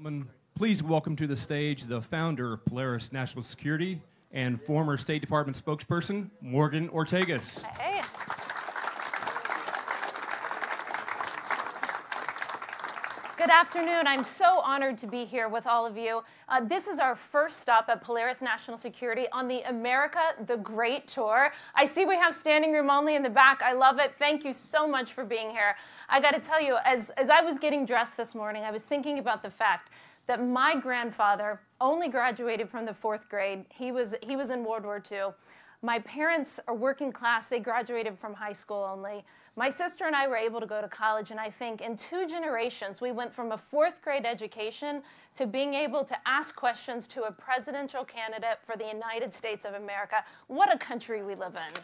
Gentlemen, please welcome to the stage the founder of Polaris National Security and former State Department spokesperson, Morgan Ortagus. Hey. Good afternoon. I'm so honored to be here with all of you. This is our first stop at Polaris National Security on the America the Great Tour. I see we have standing room only in the back. I love it. Thank you so much for being here. I got to tell you, as I was getting dressed this morning, I was thinking about the fact that my grandfather only graduated from the 4th grade. He was in World War II. My parents are working class. They graduated from high school only. My sister and I were able to go to college, and I think in 2 generations, we went from a 4th grade education to being able to ask questions to a presidential candidate for the United States of America. What a country we live in.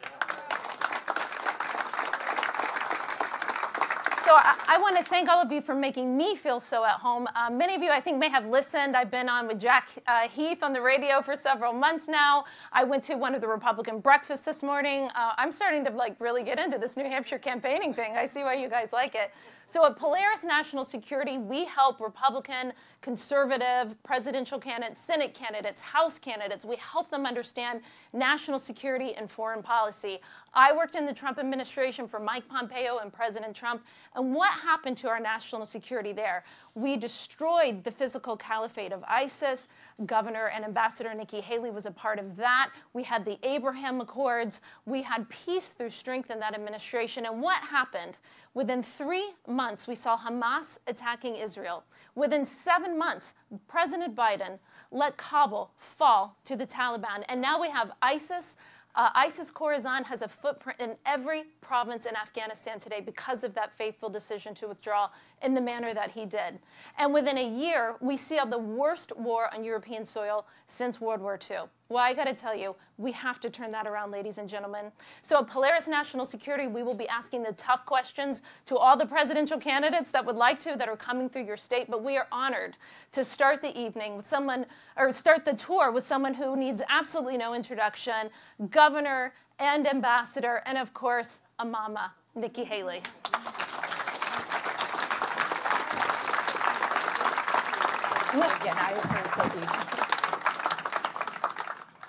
So I want to thank all of you for making me feel so at home. Many of you, I think, may have listened. I've been on with Jack Heath on the radio for several months now. I went to one of the Republican breakfasts this morning. I'm starting to really get into this New Hampshire campaigning thing. I see why you guys like it. So at Polaris National Security, we help Republican, conservative, presidential candidates, Senate candidates, House candidates. We help them understand national security and foreign policy. I worked in the Trump administration for Mike Pompeo and President Trump. And what happened to our national security there? We destroyed the physical caliphate of ISIS. Governor and Ambassador Nikki Haley was a part of that. We had the Abraham Accords. We had peace through strength in that administration. And what happened? Within 3 months, we saw Hamas attacking Israel. Within 7 months, President Biden let Kabul fall to the Taliban. And now we have ISIS. ISIS Khorasan has a footprint in every province in Afghanistan today because of that faithful decision to withdraw in the manner that he did. And within a year, we see the worst war on European soil since World War II. Well, I got to tell you, we have to turn that around, ladies and gentlemen. So at Polaris National Security, we will be asking the tough questions to all the presidential candidates that would like to, that are coming through your state. But we are honored to start the evening with someone, or start the tour with someone who needs absolutely no introduction, governor and ambassador, and of course, a mama, Nikki Haley.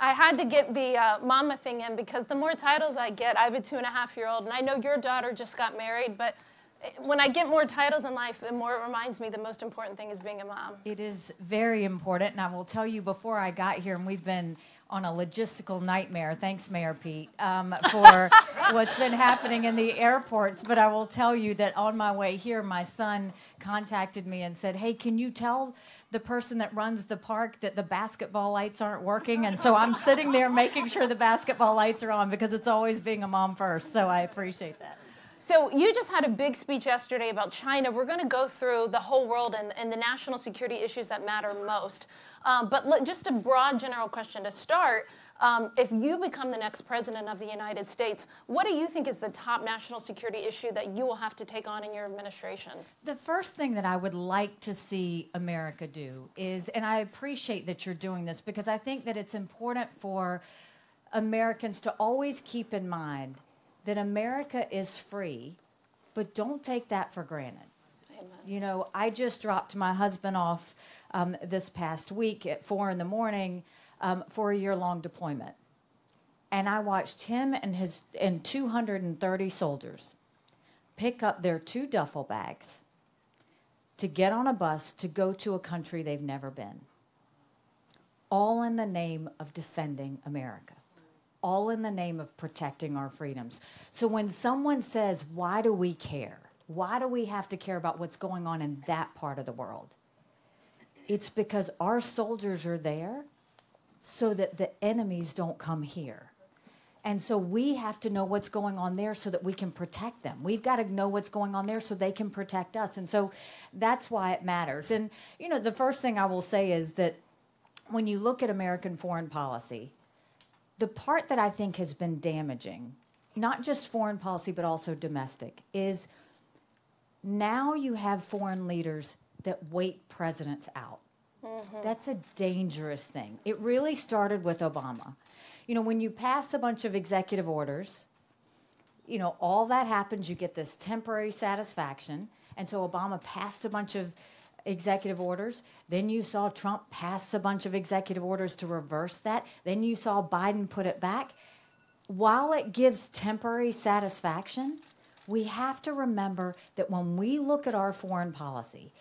I had to get the mama thing in because the more titles I get, I have a 2.5-year-old, and I know your daughter just got married, but when I get more titles in life, the more it reminds me the most important thing is being a mom. It is very important, and I will tell you, before I got here, and we've been on a logistical nightmare, thanks, Mayor Pete, for what's been happening in the airports. But I will tell you that on my way here, my son contacted me and said, hey, can you tell the person that runs the park that the basketball lights aren't working? And so I'm sitting there making sure the basketball lights are on, because it's always being a mom first. So I appreciate that. So you just had a big speech yesterday about China. We're going to go through the whole world and the national security issues that matter most. But just a broad general question to start. If you become the next president of the United States, what do you think is the top national security issue that you will have to take on in your administration? The first thing that I would like to see America do is, and I appreciate that you're doing this, because I think that it's important for Americans to always keep in mind that America is free, but don't take that for granted. Amen. You know, I just dropped my husband off this past week at 4 a.m. For a year-long deployment. And I watched him and 230 soldiers pick up their 2 duffel bags to get on a bus to go to a country they've never been. All in the name of defending America. All in the name of protecting our freedoms. So when someone says, why do we care? Why do we have to care about what's going on in that part of the world? It's because our soldiers are there so that the enemies don't come here. And so we have to know what's going on there so that we can protect them. We've got to know what's going on there so they can protect us. And so that's why it matters. And, you know, the first thing I will say is that when you look at American foreign policy, the part that I think has been damaging, not just foreign policy but also domestic, is now you have foreign leaders that wait presidents out. Mm-hmm. That's a dangerous thing. It really started with Obama. You know, when you pass a bunch of executive orders, you know, all that happens, you get this temporary satisfaction. And so Obama passed a bunch of executive orders. Then you saw Trump pass a bunch of executive orders to reverse that. Then you saw Biden put it back. While it gives temporary satisfaction, we have to remember that when we look at our foreign policy,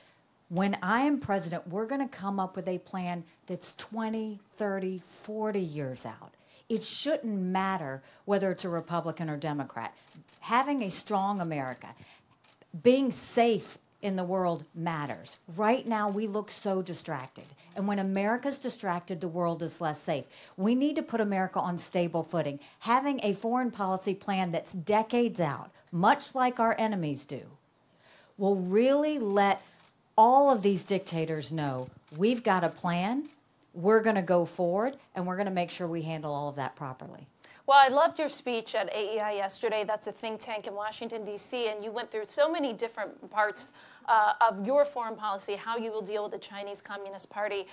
when I am president, we're going to come up with a plan that's 20, 30, 40 years out. It shouldn't matter whether it's a Republican or Democrat. Having a strong America, being safe in the world matters. Right now, we look so distracted. And when America's distracted, the world is less safe. We need to put America on stable footing. Having a foreign policy plan that's decades out, much like our enemies do, will really let all of these dictators know we've got a plan, we're going to go forward, and we're going to make sure we handle all of that properly. Well, I loved your speech at AEI yesterday. That's a think tank in Washington, D.C., and you went through so many different parts of your foreign policy, how you will deal with the Chinese Communist Party.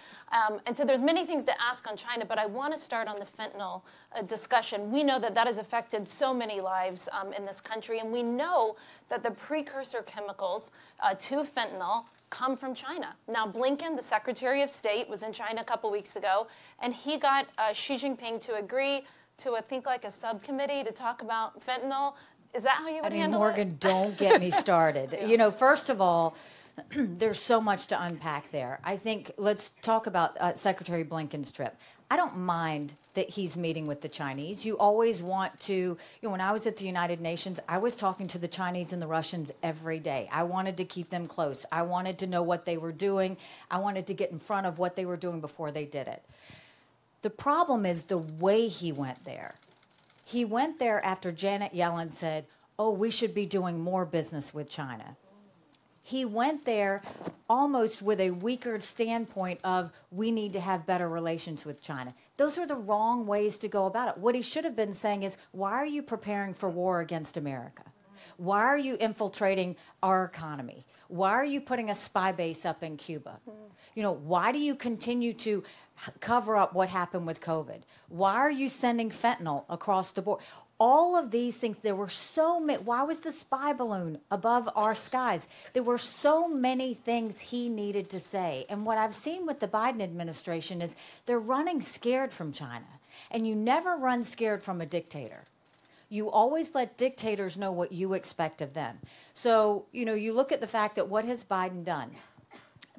And so there's many things to ask on China, but I want to start on the fentanyl discussion. We know that that has affected so many lives in this country, and we know that the precursor chemicals to fentanyl come from China. Now, Blinken, the Secretary of State, was in China a couple weeks ago, and he got Xi Jinping to agree to, I think, like a subcommittee to talk about fentanyl. Is that how you would handle Morgan, it? Don't get me started. Yeah. You know, first of all, there's so much to unpack there. I think let's talk about Secretary Blinken's trip. I don't mind that he's meeting with the Chinese. You always want to, you know, when I was at the United Nations, I was talking to the Chinese and the Russians every day. I wanted to keep them close. I wanted to know what they were doing. I wanted to get in front of what they were doing before they did it. The problem is the way he went there. He went there after Janet Yellen said, oh, we should be doing more business with China. He went there almost with a weaker standpoint of we need to have better relations with China. Those are the wrong ways to go about it. What he should have been saying is, why are you preparing for war against America? Why are you infiltrating our economy? Why are you putting a spy base up in Cuba? You know, why do you continue to cover up what happened with COVID? Why are you sending fentanyl across the board? All of these things, there were so many. Why was the spy balloon above our skies? There were so many things he needed to say. And what I've seen with the Biden administration is they're running scared from China. And you never run scared from a dictator. You always let dictators know what you expect of them. So, you know, you look at the fact that what has Biden done?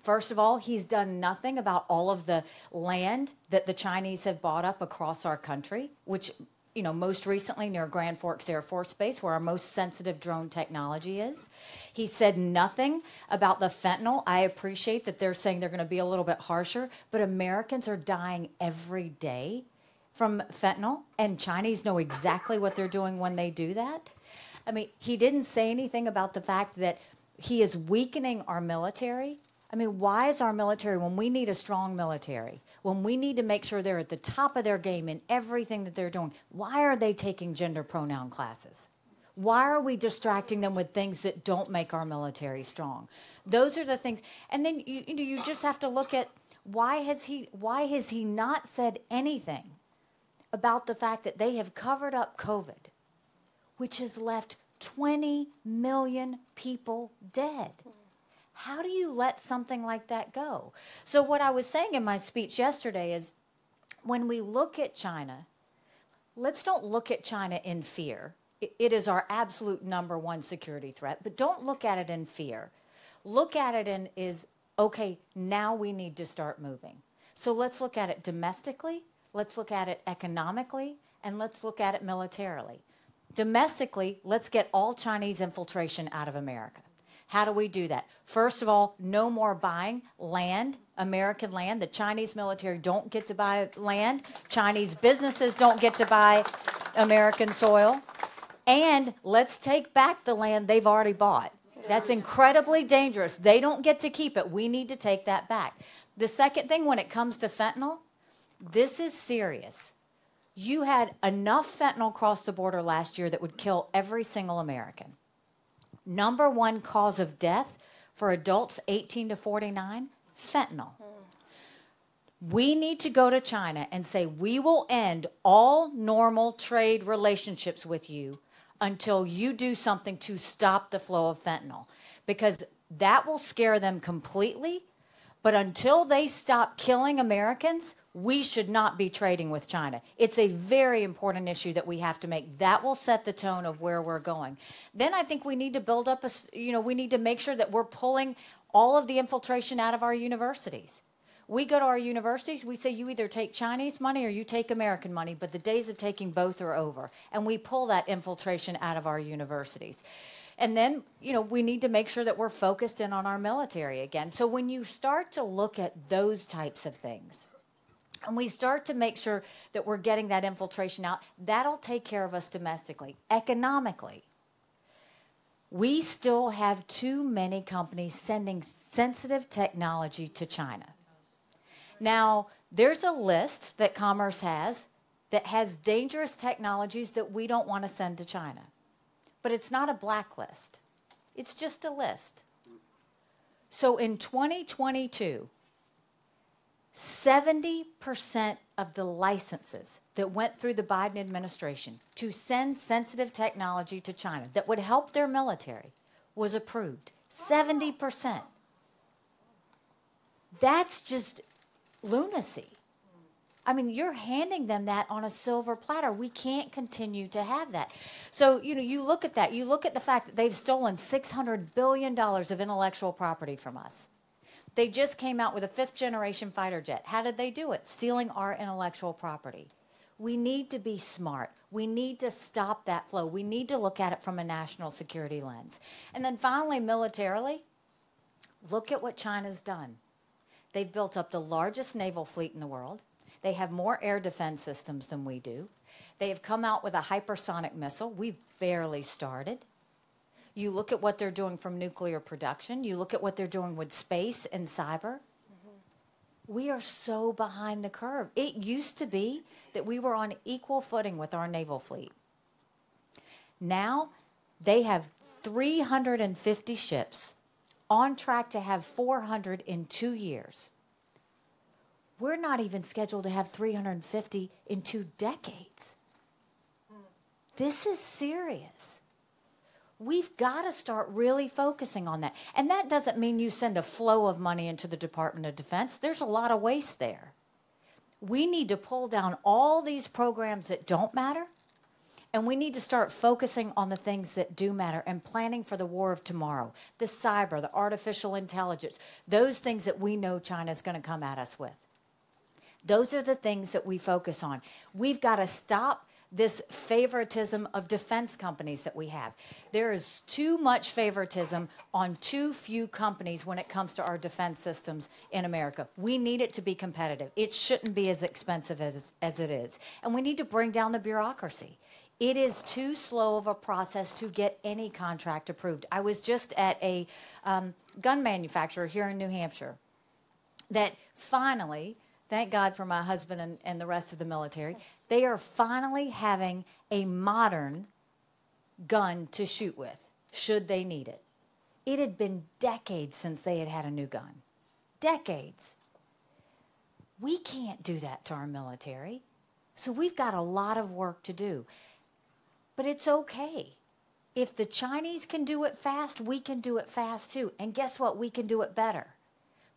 First of all, he's done nothing about all of the land that the Chinese have bought up across our country, which, you know, most recently near Grand Forks Air Force Base, where our most sensitive drone technology is. He said nothing about the fentanyl. I appreciate that they're saying they're going to be a little bit harsher, but Americans are dying every day from fentanyl, and Chinese know exactly what they're doing when they do that. I mean, he didn't say anything about the fact that he is weakening our military. I mean, why is our military, when we need a strong military, when we need to make sure they're at the top of their game in everything that they're doing, why are they taking gender pronoun classes? Why are we distracting them with things that don't make our military strong? Those are the things. And then you just have to look at why has he not said anything about the fact that they have covered up COVID, which has left 20 million people dead. How do you let something like that go? So what I was saying in my speech yesterday is when we look at China, let's don't look at China in fear. It is our absolute number one security threat, but don't look at it in fear. Look at it in is, okay, now we need to start moving. So let's look at it domestically, let's look at it economically, and let's look at it militarily. Domestically, let's get all Chinese infiltration out of America. How do we do that? First of all, no more buying land, American land. The Chinese military don't get to buy land. Chinese businesses don't get to buy American soil. And let's take back the land they've already bought. That's incredibly dangerous. They don't get to keep it. We need to take that back. The second thing, when it comes to fentanyl, this is serious. You had enough fentanyl cross the border last year that would kill every single American. Number one cause of death for adults 18 to 49, fentanyl. We need to go to China and say, we will end all normal trade relationships with you until you do something to stop the flow of fentanyl. Because That will scare them completely. But until they stop killing Americans, we should not be trading with China. It's a very important issue that we have to make. That will set the tone of where we're going. Then I think we need to build up we need to make sure that we're pulling all of the infiltration out of our universities. We go to our universities, we say you either take Chinese money or you take American money, but the days of taking both are over. And we pull that infiltration out of our universities. And then, we need to make sure that we're focused in on our military again. So when you start to look at those types of things, and we start to make sure that we're getting that infiltration out, that'll take care of us domestically. Economically, we still have too many companies sending sensitive technology to China. Now, there's a list that Commerce has that has dangerous technologies that we don't want to send to China. But it's not a blacklist. It's just a list. So in 2022, 70% of the licenses that went through the Biden administration to send sensitive technology to China that would help their military was approved. 70%. That's just lunacy. I mean, you're handing them that on a silver platter. We can't continue to have that. So, you look at that. You look at the fact that they've stolen $600 billion of intellectual property from us. They just came out with a fifth-generation fighter jet. How did they do it? Stealing our intellectual property. We need to be smart. We need to stop that flow. We need to look at it from a national security lens. And then finally, militarily, look at what China's done. They've built up the largest naval fleet in the world. They have more air defense systems than we do. They have come out with a hypersonic missile. We've barely started. You look at what they're doing from nuclear production. You look at what they're doing with space and cyber. We are so behind the curve. It used to be that we were on equal footing with our naval fleet. Now they have 350 ships, on track to have 400 in 2 years. We're not even scheduled to have 350 in 2 decades. This is serious. We've got to start really focusing on that. And that doesn't mean you send a flow of money into the Department of Defense. There's a lot of waste there. We need to pull down all these programs that don't matter, and we need to start focusing on the things that do matter and planning for the war of tomorrow, the cyber, the artificial intelligence, those things that we know China's going to come at us with. Those are the things that we focus on. We've got to stop this favoritism of defense companies that we have. There is too much favoritism on too few companies when it comes to our defense systems in America. We need it to be competitive. It shouldn't be as expensive as it is. And we need to bring down the bureaucracy. It is too slow of a process to get any contract approved. I was just at a gun manufacturer here in New Hampshire that finally, thank God for my husband and the rest of the military, they are finally having a modern gun to shoot with, should they need it. It had been decades since they had had a new gun. Decades. We can't do that to our military. So we've got a lot of work to do. But it's okay. If the Chinese can do it fast, we can do it fast too. And guess what? We can do it better.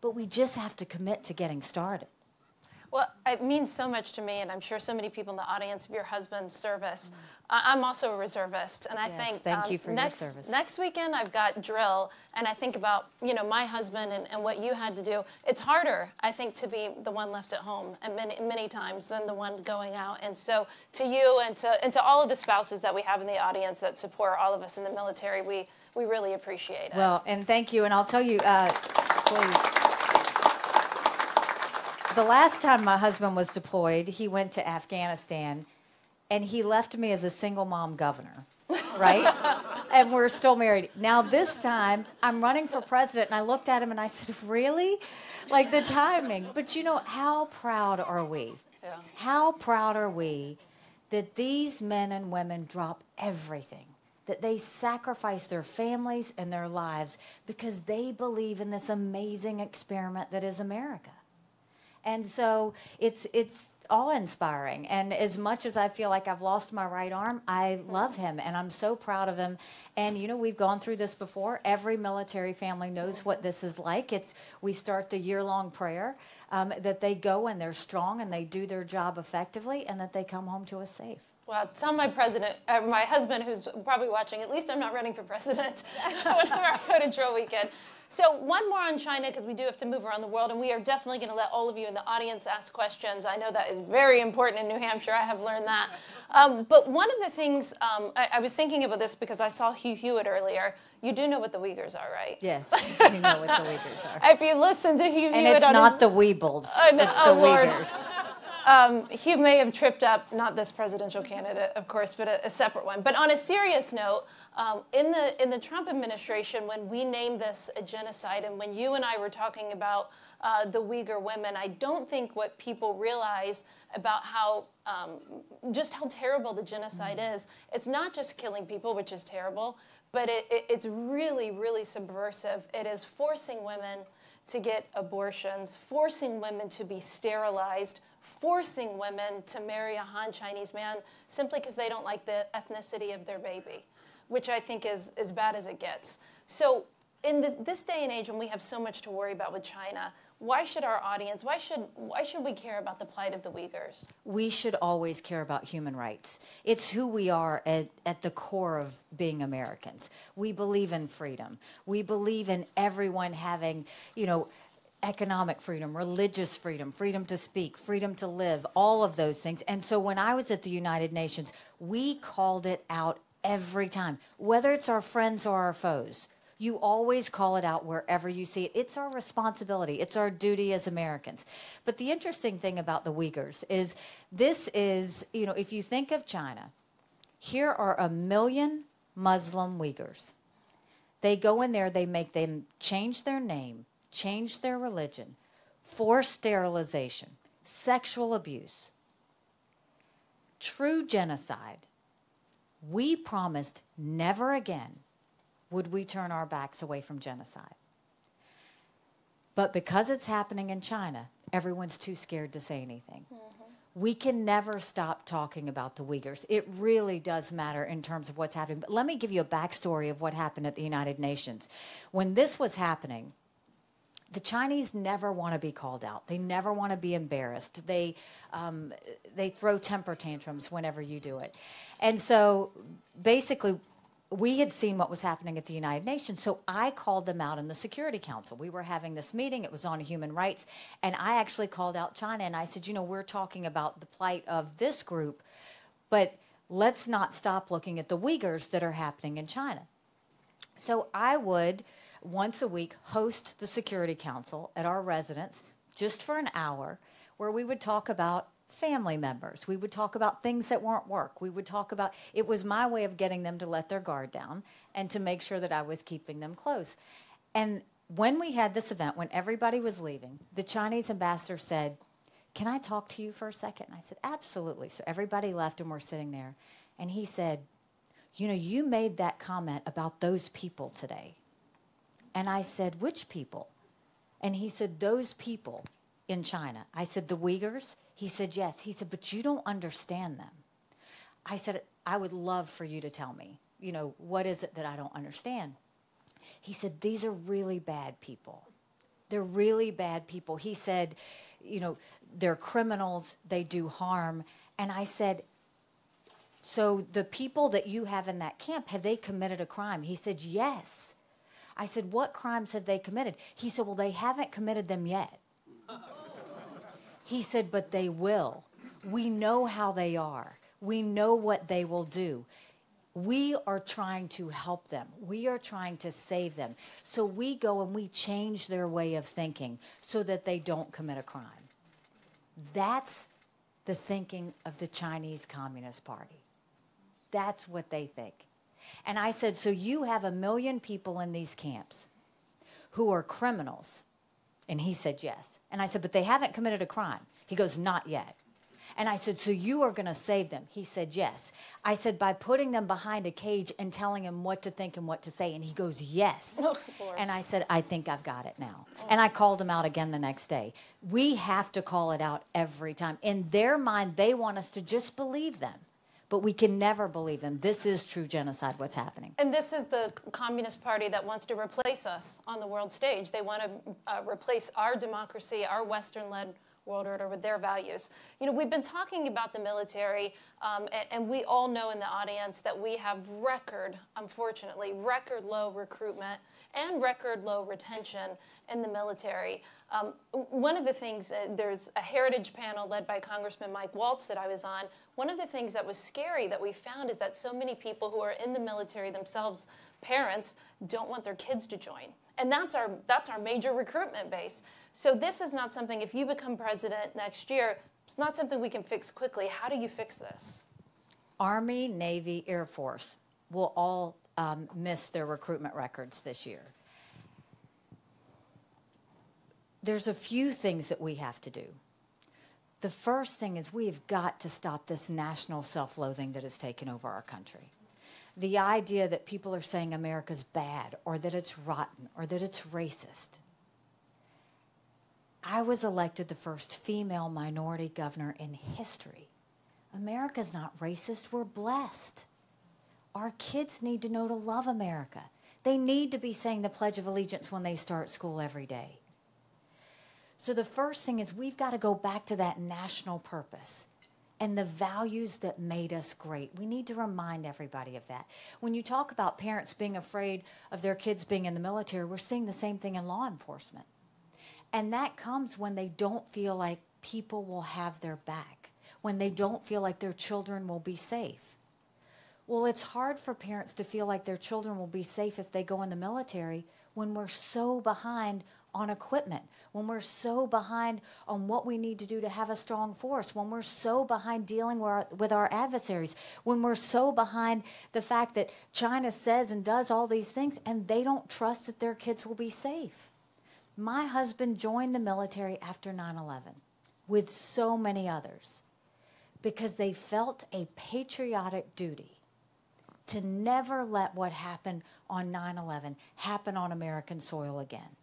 But we just have to commit to getting started. Well, it means so much to me, and I'm sure so many people in the audience of your husband's service. I'm also a reservist, and I think thank you for your service. Next weekend I've got drill, and I think about my husband and what you had to do. It's harder, I think, to be the one left at home, and many times than the one going out. And so, to you and to all of the spouses that we have in the audience that support all of us in the military, we really appreciate it. Well, and thank you, and I'll tell you, the last time my husband was deployed, he went to Afghanistan, and he left me as a single mom governor, right? And we're still married. Now, this time, I'm running for president, and I looked at him, and I said, really? Like, the timing. But, how proud are we? Yeah. How proud are we that these men and women drop everything, that they sacrifice their families and their lives because they believe in this amazing experiment that is America? And so it's awe-inspiring. And as much as I feel like I've lost my right arm, I love him, and I'm so proud of him. And, you know, we've gone through this before. Every military family knows what this is like. We start the year-long prayer that they go and they're strong and they do their job effectively and that they come home to us safe. Well, tell my husband, who's probably watching, at least I'm not running for president whenever I go to drill weekend. So one more on China, because we do have to move around the world, and we are definitely going to let all of you in the audience ask questions. I know that is very important in New Hampshire. I have learned that. But one of the things, I was thinking about this because I saw Hugh Hewitt earlier. You do know what the Uyghurs are, right? Yes, you know what the Uyghurs are. If you listen to Hugh Hewitt and it's not the Weebles, it's the Uyghurs. Hugh may have tripped up, not this presidential candidate, of course, but a separate one. But on a serious note, in the Trump administration, when we named this a genocide, and when you and I were talking about the Uyghur women, I don't think what people realize about how just how terrible the genocide is. It's not just killing people, which is terrible, but it's really, really subversive. It is forcing women to get abortions, forcing women to be sterilized, forcing women to marry a Han Chinese man simply because they don't like the ethnicity of their baby, which I think is as bad as it gets. So in this day and age when we have so much to worry about with China, why should our audience, why should we care about the plight of the Uyghurs? We should always care about human rights. It's who we are at the core of being Americans. We believe in freedom. We believe in everyone having, you know, economic freedom, religious freedom, freedom to speak, freedom to live, all of those things. And so when I was at the United Nations, we called it out every time, whether it's our friends or our foes. You always call it out wherever you see it. It's our responsibility. It's our duty as Americans. But the interesting thing about the Uyghurs is this is, you know, if you think of China, here are 1 million Muslim Uyghurs. They go in there, they make them change their name, change their religion, forced sterilization, sexual abuse, true genocide. We promised never again would we turn our backs away from genocide. But because it's happening in China, everyone's too scared to say anything. Mm-hmm. We can never stop talking about the Uyghurs. It really does matter in terms of what's happening. But let me give you a backstory of what happened at the United Nations. When this was happening, the Chinese never want to be called out. They never want to be embarrassed. They throw temper tantrums whenever you do it. And so basically, we had seen what was happening at the United Nations, so I called them out in the Security Council. We were having this meeting. It was on human rights, and I actually called out China, and I said, you know, we're talking about the plight of this group, but let's not stop looking at the Uyghurs that are happening in China. So I would, once a week, host the Security Council at our residence just for an hour where we would talk about family members. We would talk about things that weren't work. We would talk about, it was my way of getting them to let their guard down and to make sure that I was keeping them close. And when we had this event, when everybody was leaving, the Chinese ambassador said, "Can I talk to you for a second?" And I said, "Absolutely." So everybody left and we're sitting there. And he said, "You know, you made that comment about those people today." And I said, "Which people?" And he said, "Those people in China." I said, "The Uyghurs?" He said, "Yes." He said, "But you don't understand them." I said, "I would love for you to tell me, you know, what is it that I don't understand?" He said, "These are really bad people. They're really bad people." He said, "You know, they're criminals. They do harm." And I said, "So the people that you have in that camp, have they committed a crime?" He said, "Yes." I said, "What crimes have they committed?" He said, "Well, they haven't committed them yet." He said, "But they will. We know how they are. We know what they will do. We are trying to help them. We are trying to save them. So we go and we change their way of thinking so that they don't commit a crime." That's the thinking of the Chinese Communist Party. That's what they think. And I said, "So you have 1 million people in these camps who are criminals?" And he said, "Yes." And I said, "But they haven't committed a crime." He goes, "Not yet." And I said, so you are going to save them? He said, yes. I said, by putting them behind a cage and telling them what to think and what to say. And he goes, yes. Oh, Lord. And I said, I think I've got it now. And I called him out again the next day. We have to call it out every time. In their mind, they want us to just believe them. But we can never believe them. This is true genocide, what's happening. And this is the Communist Party that wants to replace us on the world stage. They want to replace our democracy, our Western-led world order with their values. You know, we've been talking about the military, and we all know in the audience that we have unfortunately, record low recruitment and record low retention in the military. One of the things, there's a heritage panel led by Congressman Mike Waltz that I was on. One of the things that was scary that we found is that so many people who are in the military themselves, parents, don't want their kids to join. And that's our major recruitment base. So this is not something, if you become president next year, it's not something we can fix quickly. How do you fix this? Army, Navy, Air Force will all miss their recruitment records this year. There's a few things that we have to do. The first thing is we've got to stop this national self-loathing that has taken over our country. The idea that people are saying America's bad or that it's rotten or that it's racist. I was elected the first female minority governor in history. America's not racist. We're blessed. Our kids need to know to love America. They need to be saying the Pledge of Allegiance when they start school every day. So the first thing is we've got to go back to that national purpose and the values that made us great. We need to remind everybody of that. When you talk about parents being afraid of their kids being in the military, we're seeing the same thing in law enforcement. And that comes when they don't feel like people will have their back, when they don't feel like their children will be safe. Well, it's hard for parents to feel like their children will be safe if they go in the military when we're so behind on equipment, when we're so behind on what we need to do to have a strong force, when we're so behind dealing with our adversaries, when we're so behind the fact that China says and does all these things and they don't trust that their kids will be safe. My husband joined the military after 9/11 with so many others because they felt a patriotic duty to never let what happened on 9/11 happen on American soil again.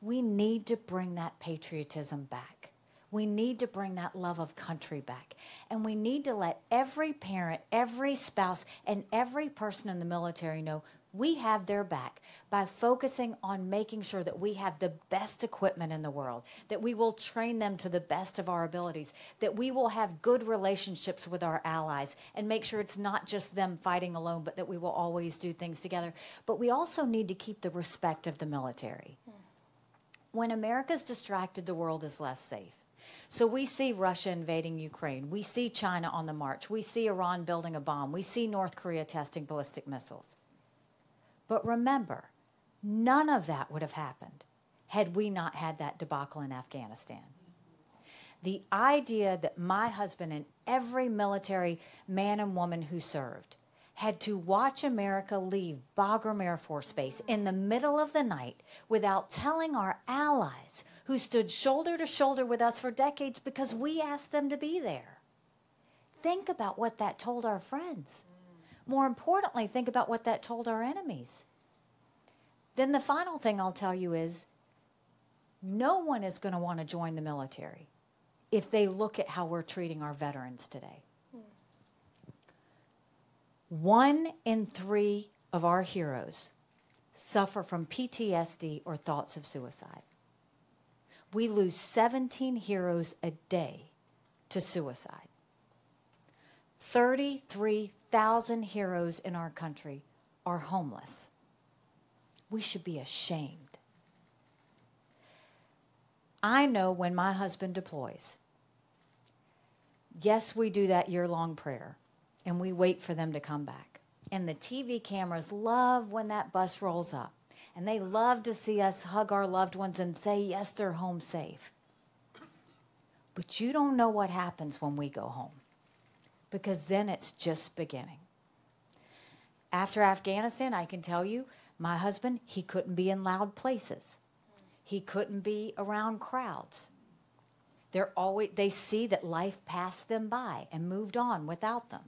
We need to bring that patriotism back. We need to bring that love of country back. And we need to let every parent, every spouse, and every person in the military know we have their back by focusing on making sure that we have the best equipment in the world, that we will train them to the best of our abilities, that we will have good relationships with our allies and make sure it's not just them fighting alone, but that we will always do things together. But we also need to keep the respect of the military. When America's distracted, the world is less safe. So we see Russia invading Ukraine. We see China on the march. We see Iran building a bomb. We see North Korea testing ballistic missiles. But remember, none of that would have happened had we not had that debacle in Afghanistan. The idea that my husband and every military man and woman who served had to watch America leave Bagram Air Force Base in the middle of the night without telling our allies who stood shoulder to shoulder with us for decades because we asked them to be there. Think about what that told our friends. More importantly, think about what that told our enemies. Then the final thing I'll tell you is no one is going to want to join the military if they look at how we're treating our veterans today. 1 in 3 of our heroes suffer from PTSD or thoughts of suicide. We lose 17 heroes a day to suicide. 33,000 heroes in our country are homeless. We should be ashamed. I know when my husband deploys, yes, we do that year-long prayer. And we wait for them to come back. And the TV cameras love when that bus rolls up. And they love to see us hug our loved ones and say, yes, they're home safe. But you don't know what happens when we go home. Because then it's just beginning. After Afghanistan, I can tell you, my husband, he couldn't be in loud places. He couldn't be around crowds. They see that life passed them by and moved on without them.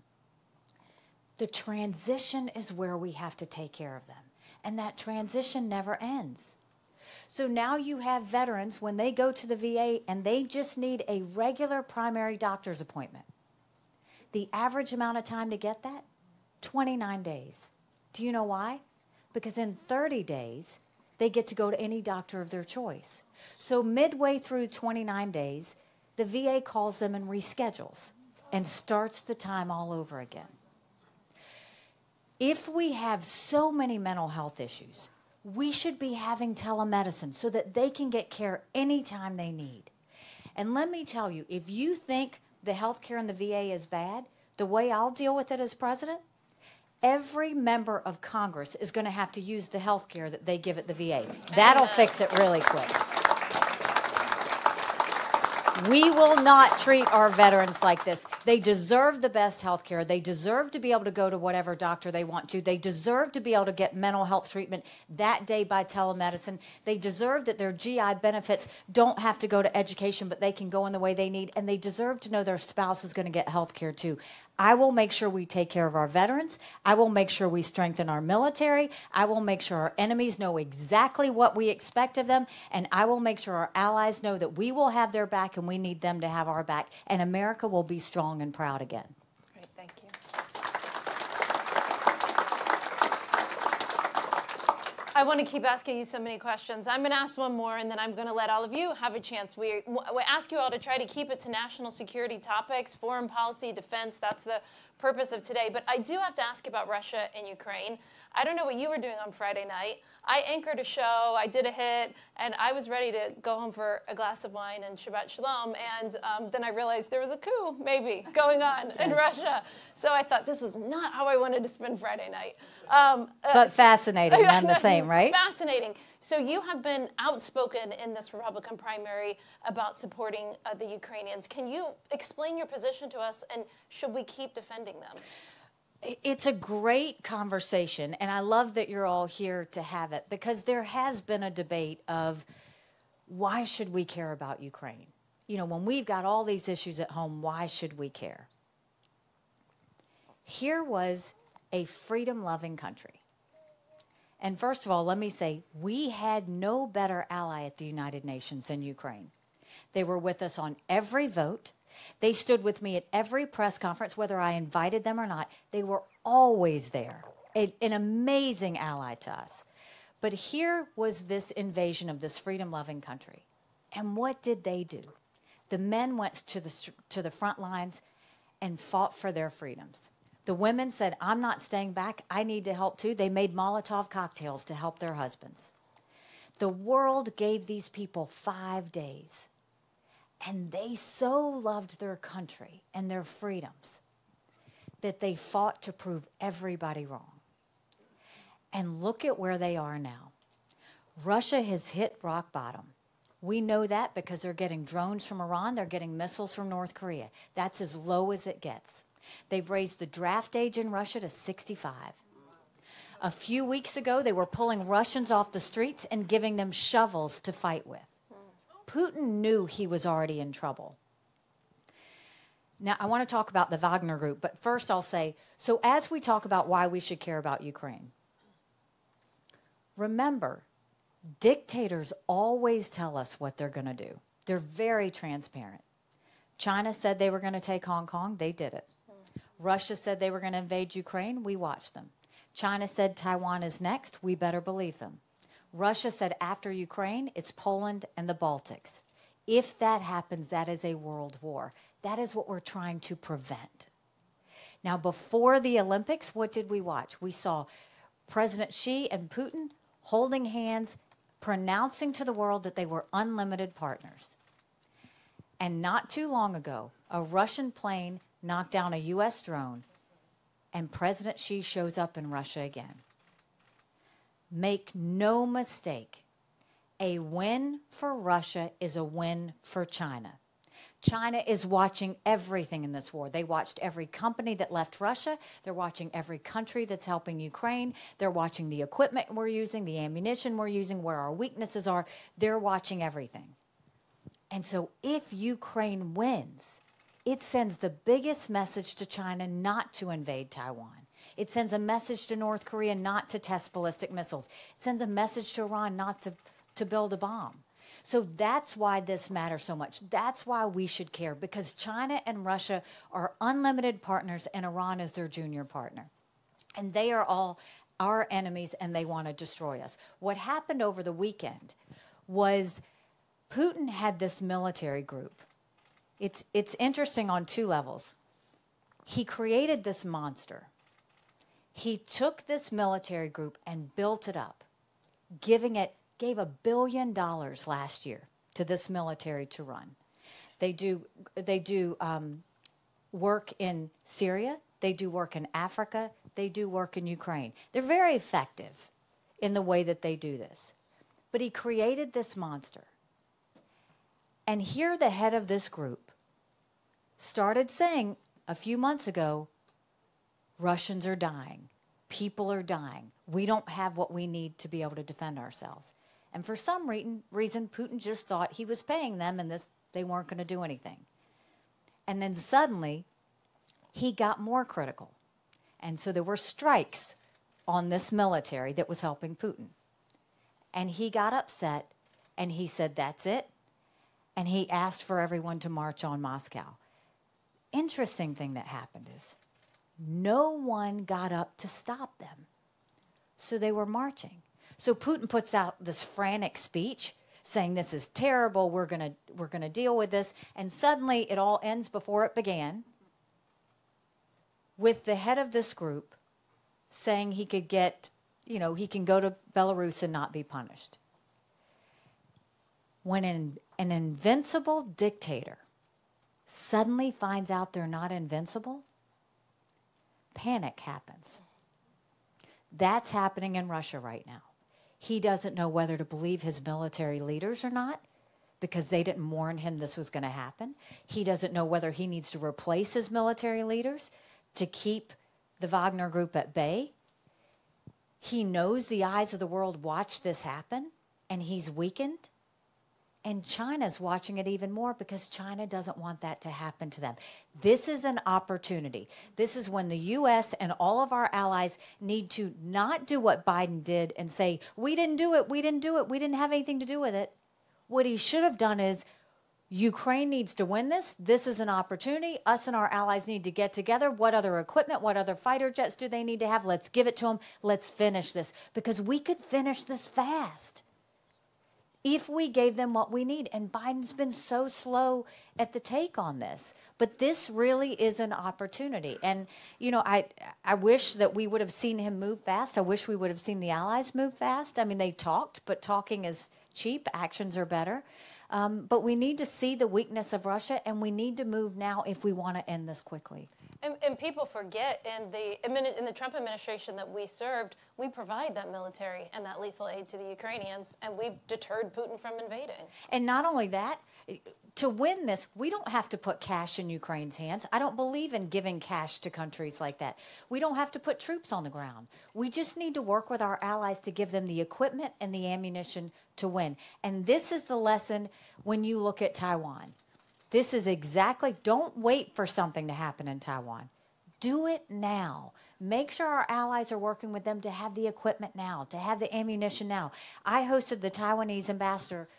The transition is where we have to take care of them. And that transition never ends. So now you have veterans, when they go to the VA and they just need a regular primary doctor's appointment. The average amount of time to get that? 29 days. Do you know why? Because in 30 days, they get to go to any doctor of their choice. So midway through 29 days, the VA calls them and reschedules and starts the time all over again. If we have so many mental health issues, we should be having telemedicine so that they can get care anytime they need. And let me tell you, if you think the health care in the VA is bad, the way I'll deal with it as president, every member of Congress is going to have to use the health care that they give at the VA. That'll fix it really quick. We will not treat our veterans like this. They deserve the best health care. They deserve to be able to go to whatever doctor they want to. They deserve to be able to get mental health treatment that day by telemedicine. They deserve that their GI benefits don't have to go to education, but they can go in the way they need. And they deserve to know their spouse is going to get health care too. I will make sure we take care of our veterans. I will make sure we strengthen our military. I will make sure our enemies know exactly what we expect of them. And I will make sure our allies know that we will have their back and we need them to have our back. And America will be strong and proud again. Great, thank you. I want to keep asking you so many questions. I'm going to ask one more, and then I'm going to let all of you have a chance. We ask you all to try to keep it to national security topics, foreign policy, defense. That's the purpose of today. But I do have to ask about Russia and Ukraine. I don't know what you were doing on Friday night. I anchored a show, I did a hit, and I was ready to go home for a glass of wine and Shabbat Shalom. And then I realized there was a coup, maybe, going on in Russia. So I thought this was not how I wanted to spend Friday night. But fascinating, none the same, right? Fascinating. So you have been outspoken in this Republican primary about supporting the Ukrainians. Can you explain your position to us, and should we keep defending them? It's a great conversation, and I love that you're all here to have it, because there has been a debate of why should we care about Ukraine? You know, when we've got all these issues at home, why should we care? Here was a freedom-loving country. And first of all, let me say, we had no better ally at the United Nations than Ukraine. They were with us on every vote. They stood with me at every press conference, whether I invited them or not. They were always there, an amazing ally to us. But here was this invasion of this freedom-loving country. And what did they do? The men went to the front lines and fought for their freedoms. The women said, I'm not staying back. I need to help too. They made Molotov cocktails to help their husbands. The world gave these people 5 days. And they so loved their country and their freedoms that they fought to prove everybody wrong. And look at where they are now. Russia has hit rock bottom. We know that because they're getting drones from Iran. They're getting missiles from North Korea. That's as low as it gets. They've raised the draft age in Russia to 65. A few weeks ago, they were pulling Russians off the streets and giving them shovels to fight with. Putin knew he was already in trouble. Now, I want to talk about the Wagner Group, but first I'll say, so as we talk about why we should care about Ukraine, remember, dictators always tell us what they're going to do. They're very transparent. China said they were going to take Hong Kong. They did it. Russia said they were going to invade Ukraine. We watched them. China said Taiwan is next. We better believe them. Russia said after Ukraine, it's Poland and the Baltics. If that happens, that is a world war. That is what we're trying to prevent. Now, before the Olympics, what did we watch? We saw President Xi and Putin holding hands, pronouncing to the world that they were unlimited partners. And not too long ago, a Russian plane knocked down a U.S. drone, and President Xi shows up in Russia again. Make no mistake, a win for Russia is a win for China. China is watching everything in this war. They watched every company that left Russia. They're watching every country that's helping Ukraine. They're watching the equipment we're using, the ammunition we're using, where our weaknesses are. They're watching everything. And so if Ukraine wins, it sends the biggest message to China not to invade Taiwan. It sends a message to North Korea not to test ballistic missiles. It sends a message to Iran not to build a bomb. So that's why this matters so much. That's why we should care, because China and Russia are unlimited partners and Iran is their junior partner. And they are all our enemies and they want to destroy us. What happened over the weekend was Putin had this military group. It's interesting on two levels. He created this monster. He took this military group and built it up, gave $1 billion last year to this military to run. They do work in Syria. They do work in Africa. They do work in Ukraine. They're very effective in the way that they do this. But he created this monster. And here the head of this group started saying a few months ago, Russians are dying. People are dying. We don't have what we need to be able to defend ourselves. And for some reason, Putin just thought he was paying them and they weren't going to do anything. And then suddenly, he got more critical. And so there were strikes on this military that was helping Putin. And he got upset and he said, that's it. And he asked for everyone to march on Moscow. Interesting thing that happened is no one got up to stop them. So they were marching. So Putin puts out this frantic speech saying this is terrible, we're going to deal with this, and suddenly it all ends before it began with the head of this group saying he could get, he can go to Belarus and not be punished. When an invincible dictator suddenly finds out they're not invincible, panic happens. That's happening in Russia right now. He doesn't know whether to believe his military leaders or not because they didn't warn him this was going to happen. He doesn't know whether he needs to replace his military leaders to keep the Wagner group at bay. He knows the eyes of the world watch this happen, and he's weakened. And China's watching it even more because China doesn't want that to happen to them. This is an opportunity. This is when the U.S. and all of our allies need to not do what Biden did and say, we didn't do it, we didn't have anything to do with it. What he should have done is, Ukraine needs to win this. This is an opportunity. Us and our allies need to get together. What other equipment, what other fighter jets do they need to have? Let's give it to them. Let's finish this. Because we could finish this fast if we gave them what we need. And Biden's been so slow at the take on this. But this really is an opportunity. And, I wish that we would have seen him move fast. I wish we would have seen the allies move fast. I mean, they talked, but talking is cheap. Actions are better. But we need to see the weakness of Russia, and we need to move now if we want to end this quickly. And people forget, in the Trump administration that we served, we provide that military and that lethal aid to the Ukrainians, and we've deterred Putin from invading. And not only that, to win this, we don't have to put cash in Ukraine's hands. I don't believe in giving cash to countries like that. We don't have to put troops on the ground. We just need to work with our allies to give them the equipment and the ammunition to win. And this is the lesson when you look at Taiwan. This is exactly, don't wait for something to happen in Taiwan. Do it now. Make sure our allies are working with them to have the equipment now, to have the ammunition now. I hosted the Taiwanese ambassador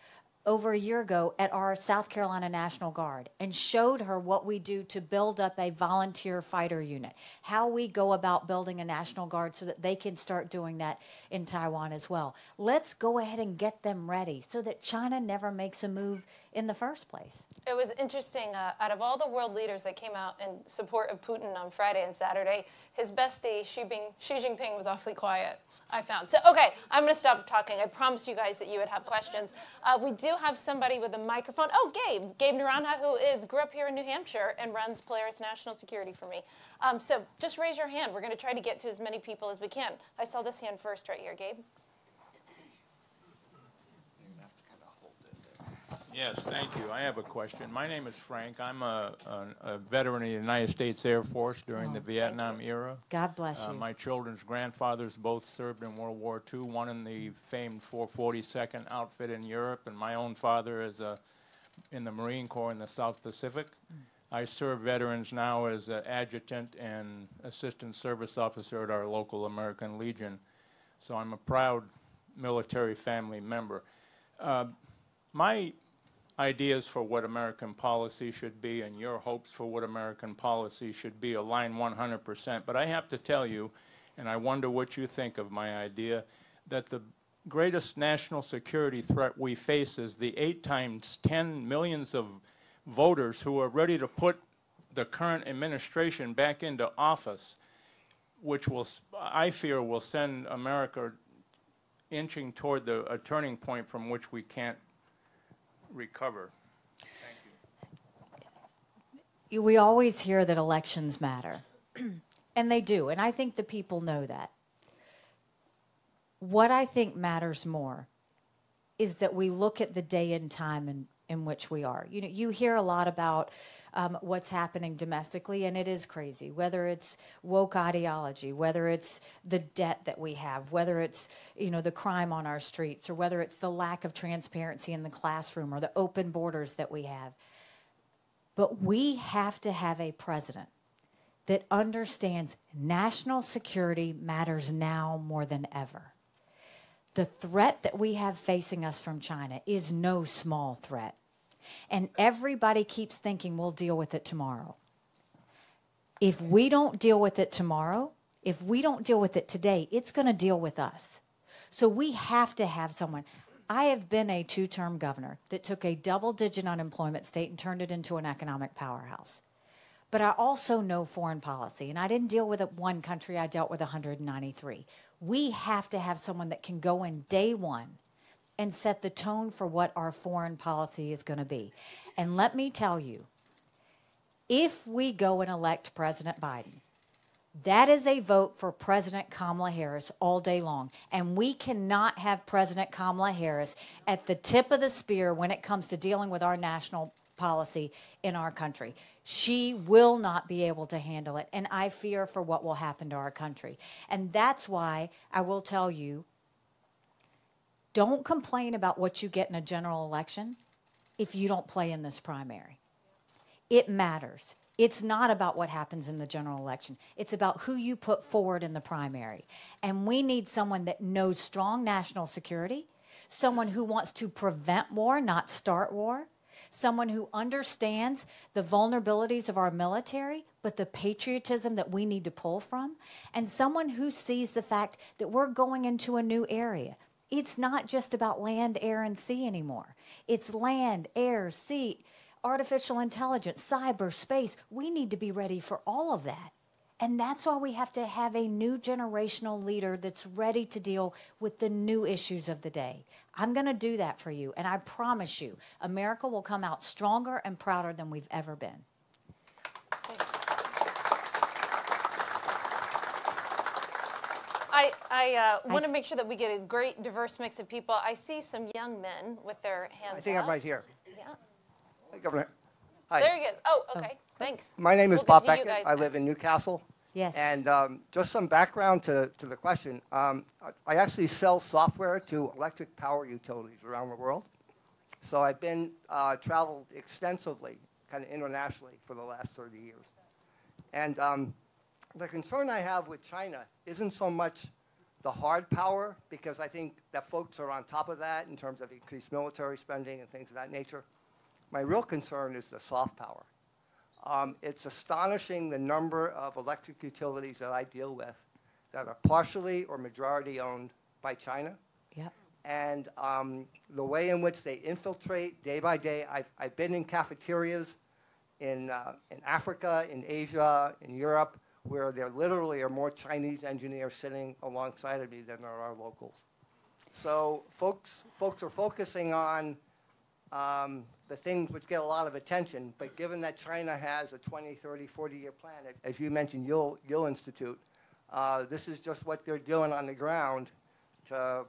over a year ago at our South Carolina National Guard and showed her what we do to build up a volunteer fighter unit, how we go about building a National Guard so that they can start doing that in Taiwan as well. Let's go ahead and get them ready so that China never makes a move in the first place. It was interesting. Out of all the world leaders that came out in support of Putin on Friday and Saturday, his bestie, Xi Jinping, was awfully quiet, I found. So, okay, I'm going to stop talking. I promised you guys that you would have questions. We do have somebody with a microphone. Oh, Gabe Naranja, who grew up here in New Hampshire and runs Polaris National Security for me. So just raise your hand. We're going to try to get to as many people as we can. I saw this hand first right here, Gabe. Yes, thank you. I have a question. My name is Frank. I'm a veteran of the United States Air Force during the Vietnam era. God bless you. My children's grandfathers both served in World War II, one in the famed 442nd outfit in Europe, and my own father is a in the Marine Corps in the South Pacific. I serve veterans now as an adjutant and assistant service officer at our local American Legion. So I'm a proud military family member. My ideas for what American policy should be and your hopes for what American policy should be align 100%. But I have to tell you, and I wonder what you think of my idea, that the greatest national security threat we face is the 8 times 10 millions of voters who are ready to put the current administration back into office, which will, I fear, will send America inching toward a turning point from which we can't recover. Thank you. We always hear that elections matter, and they do, and I think the people know that. What I think matters more is that we look at the day and time in which we are. You know, you hear a lot about what's happening domestically, and it is crazy, whether it's woke ideology, whether it's the debt that we have, whether it's, you know, the crime on our streets, or whether it's the lack of transparency in the classroom or the open borders that we have. But we have to have a president that understands national security matters now more than ever. The threat that we have facing us from China is no small threat. And everybody keeps thinking we'll deal with it tomorrow. If we don't deal with it tomorrow, if we don't deal with it today, it's going to deal with us. So we have to have someone. I have been a 2-term governor that took a double-digit unemployment state and turned it into an economic powerhouse. But I also know foreign policy, and I didn't deal with one country, I dealt with 193. We have to have someone that can go in day one and set the tone for what our foreign policy is going to be. And let me tell you, if we go and elect President Biden, that is a vote for President Kamala Harris all day long. And we cannot have President Kamala Harris at the tip of the spear when it comes to dealing with our national policy in our country. She will not be able to handle it, and I fear for what will happen to our country. And that's why I will tell you, don't complain about what you get in a general election if you don't play in this primary. It matters. It's not about what happens in the general election. It's about who you put forward in the primary. And we need someone that knows strong national security, someone who wants to prevent war, not start war, someone who understands the vulnerabilities of our military, but the patriotism that we need to pull from, and someone who sees the fact that we're going into a new area. It's not just about land, air, and sea anymore. It's land, air, sea, artificial intelligence, cyber, space. We need to be ready for all of that. And that's why we have to have a new generational leader that's ready to deal with the new issues of the day. I'm going to do that for you, and I promise you, America will come out stronger and prouder than we've ever been. I want to make sure that we get a great, diverse mix of people. I see some young men with their hands up. I think I'm right here. Yeah. Hey, Governor. Hi. There you go. Oh, okay. Thanks. My name is We'll Bob get to you Beckett. guys I live next. in Newcastle. Yes. And just some background to the question. I actually sell software to electric power utilities around the world. So I've been traveled extensively, kind of internationally, for the last 30 years. And the concern I have with China isn't so much the hard power, because I think that folks are on top of that in terms of increased military spending and things of that nature. My real concern is the soft power. It's astonishing the number of electric utilities that I deal with that are partially or majority owned by China. Yep. And the way in which they infiltrate day by day. I've been in cafeterias in Africa, in Asia, in Europe, where there literally are more Chinese engineers sitting alongside of me than there are locals. So folks are focusing on the things which get a lot of attention, but given that China has a 20, 30, 40-year plan, as you mentioned, you'll institute, this is just what they're doing on the ground to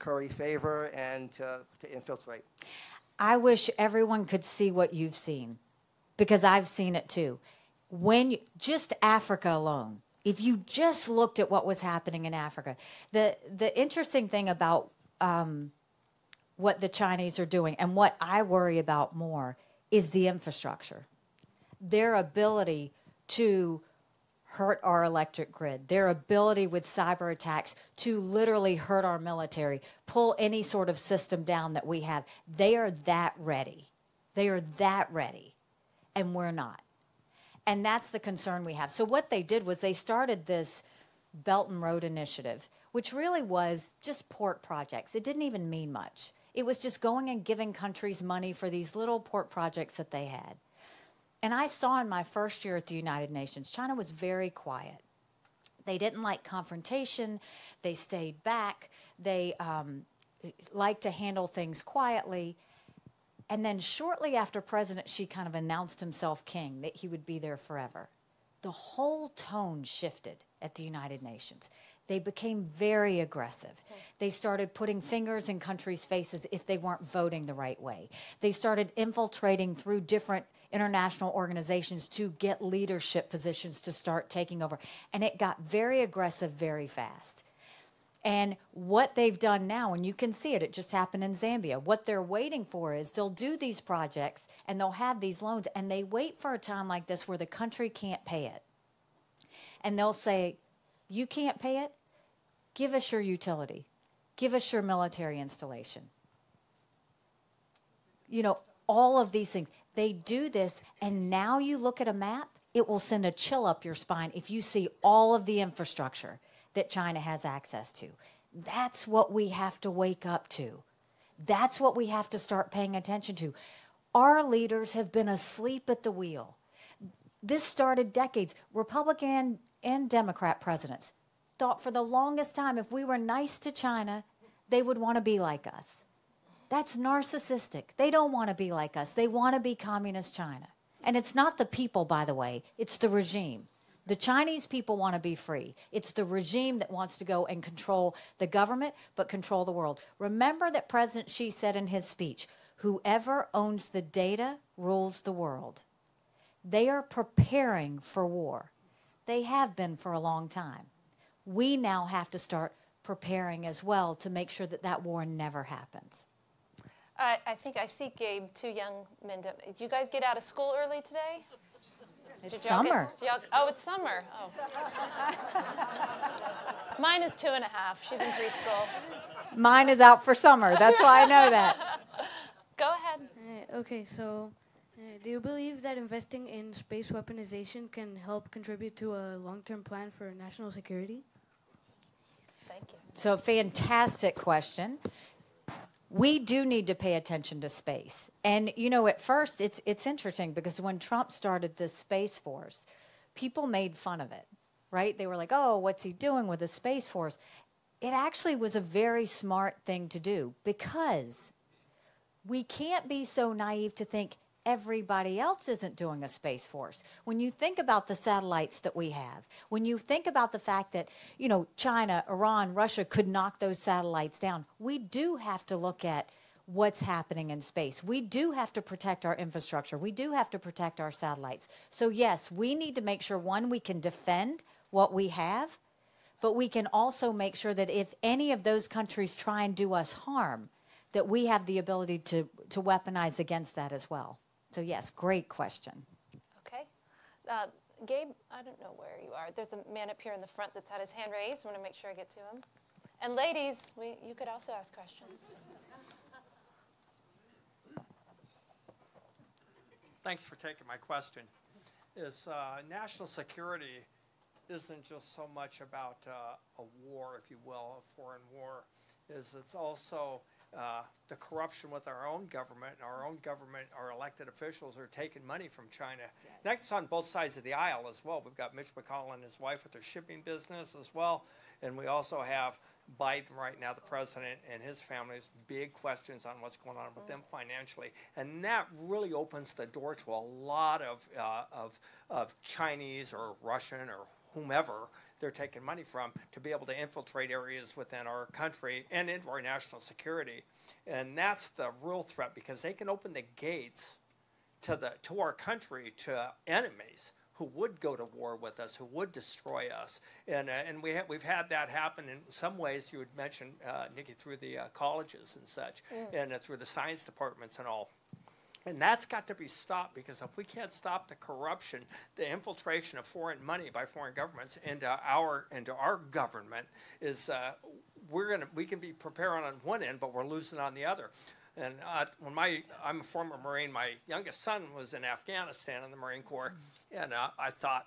curry favor and to infiltrate. I wish everyone could see what you've seen, because I've seen it too. Just Africa alone, if you just looked at what was happening in Africa, the interesting thing about what the Chinese are doing. And what I worry about more is the infrastructure. Their ability to hurt our electric grid, their ability with cyber attacks to literally hurt our military, pull any sort of system down that we have. They are that ready. They are that ready, and we're not. And that's the concern we have. So what they did was they started this Belt and Road Initiative, which really was just port projects. It didn't even mean much. It was just going and giving countries money for these little port projects that they had. And I saw in my first year at the United Nations, China was very quiet. They didn't like confrontation. They stayed back. They liked to handle things quietly. And then shortly after President Xi kind of announced himself king, that he would be there forever, the whole tone shifted at the United Nations. They became very aggressive. They started putting fingers in countries' faces if they weren't voting the right way. They started infiltrating through different international organizations to get leadership positions to start taking over. And it got very aggressive very fast. And what they've done now, and you can see it, it just happened in Zambia. What they're waiting for is they'll do these projects and they'll have these loans, and they wait for a time like this where the country can't pay it. And they'll say, you can't pay it? Give us your utility. Give us your military installation. You know, all of these things. They do this, and now you look at a map, it will send a chill up your spine if you see all of the infrastructure that China has access to. That's what we have to wake up to. That's what we have to start paying attention to. Our leaders have been asleep at the wheel. This started decades. Republican and Democrat presidents thought for the longest time if we were nice to China, they would want to be like us. That's narcissistic. They don't want to be like us. They want to be communist China. And it's not the people, by the way. It's the regime. The Chinese people want to be free. It's the regime that wants to go and control the government, but control the world. Remember that President Xi said in his speech, whoever owns the data rules the world. They are preparing for war. They have been for a long time. We now have to start preparing as well to make sure that that war never happens. I think I see Gabe, two young men. Did you guys get out of school early today? It's summer. Oh, it's summer. Oh. Mine is 2.5. She's in preschool. Mine is out for summer. That's why I know that. Go ahead. Okay, so do you believe that investing in space weaponization can help contribute to a long-term plan for national security? Thank you. So, fantastic question. We do need to pay attention to space. And, you know, at first, it's interesting because when Trump started the Space Force, people made fun of it, right? They were like, oh, what's he doing with the Space Force? It actually was a very smart thing to do because we can't be so naive to think everybody else isn't doing a Space Force. When you think about the satellites that we have, when you think about the fact that, you know, China, Iran, Russia could knock those satellites down, we do have to look at what's happening in space. We do have to protect our infrastructure. We do have to protect our satellites. So, yes, we need to make sure, one, we can defend what we have, but we can also make sure that if any of those countries try and do us harm, that we have the ability to weaponize against that as well. So, yes, great question. Okay. Gabe, I don't know where you are. There's a man up here in the front that's had his hand raised. I want to make sure I get to him. And ladies, you could also ask questions. Thanks for taking my question. National security isn't just so much about a war, if you will, a foreign war. It's also the corruption with our own government. Our elected officials are taking money from China. Yes. That's on both sides of the aisle as well. We've got Mitch McConnell and his wife with their shipping business as well. And we also have Biden right now, the president, and his family's big questions on what's going on with them financially. And that really opens the door to a lot of Chinese or Russian or whomever they're taking money from to be able to infiltrate areas within our country and into our national security. And that's the real threat because they can open the gates to our country to enemies who would go to war with us, who would destroy us. And we've had that happen in some ways. You had mentioned, Nikki, through the colleges and such, and through the science departments and all. And that's got to be stopped, because if we can't stop the corruption, the infiltration of foreign money by foreign governments into our government, is we can be preparing on one end, but we're losing on the other. And I'm a former Marine. My youngest son was in Afghanistan in the Marine Corps, and I thought,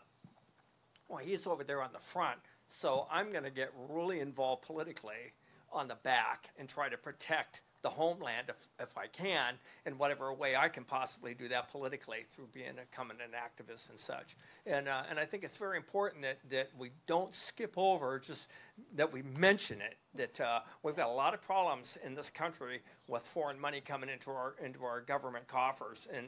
well, he's over there on the front, so I'm going to get really involved politically on the back and try to protect the homeland if I can, in whatever way I can possibly do that politically through becoming an activist and such. And I think it's very important that we don't skip over, just that we mention it, that we've got a lot of problems in this country with foreign money coming into our government coffers and